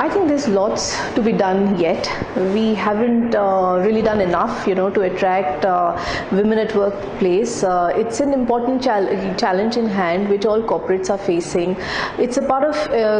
I think there's lots to be done yet. We haven't really done enough, to attract women at workplace. It's an important challenge in hand which all corporates are facing. It's a part of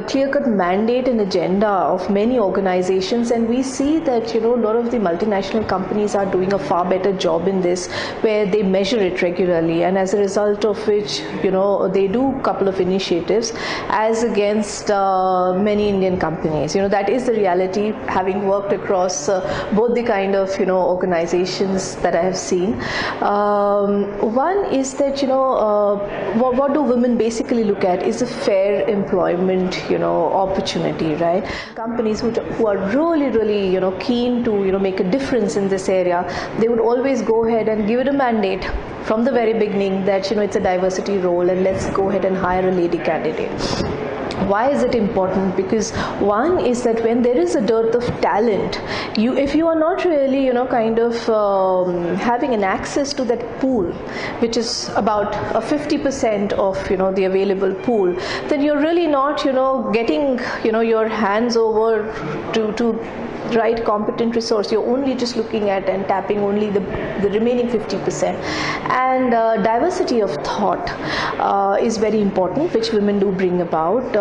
clear-cut mandate and agenda of many organizations, and we see that a lot of the multinational companies are doing a far better job in this, where they measure it regularly, and as a result of which they do a couple of initiatives as against many Indian companies. That is the reality, having worked across both the kind of organizations that I have seen. One is that what do women basically look at is a fair employment opportunity, right? Companies who are really keen to make a difference in this area, they would always go ahead and give it a mandate from the very beginning that it's a diversity role and let's go ahead and hire a lady candidate. Why is it important? Because one is that when there is a dearth of talent, if you are not really having an access to that pool, which is about 50% of the available pool, then you're really not getting your hands over to right competent resource. You're only just looking at and tapping only the remaining 50%. And diversity of thought is very important, which women do bring about.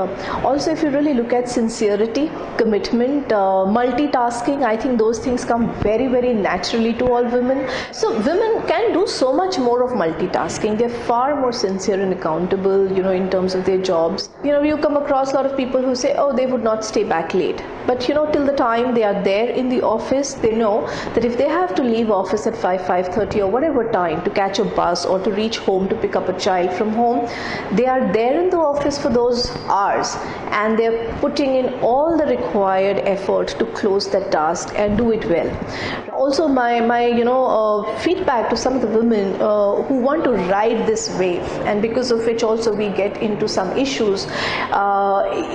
Also, if you really look at sincerity, commitment, multitasking, I think those things come very naturally to all women. So women can do so much more of multitasking. They're far more sincere and accountable in terms of their jobs. You come across a lot of people who say, oh, they would not stay back late, but till the time they are there in the office, they know that if they have to leave office at 5:30 or whatever time to catch a bus or to reach home to pick up a child from home, they are there in the office for those hours, and they're putting in all the required effort to close that task and do it well. Also, my feedback to some of the women who want to ride this wave, and because of which also we get into some issues,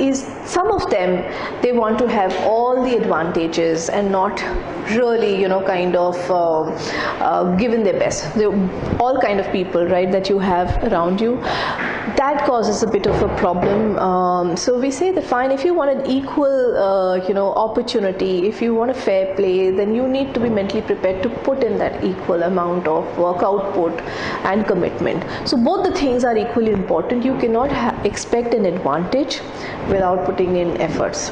is some of them, they want to have all the advantages and not really given their best. All kind of people, right, that you have around you, that causes a bit of a problem. So we say that fine, if you want an equal opportunity, if you want a fair play, then you need to be mentally prepared to put in that equal amount of work output and commitment. So both the things are equally important. You cannot expect an advantage without putting in efforts.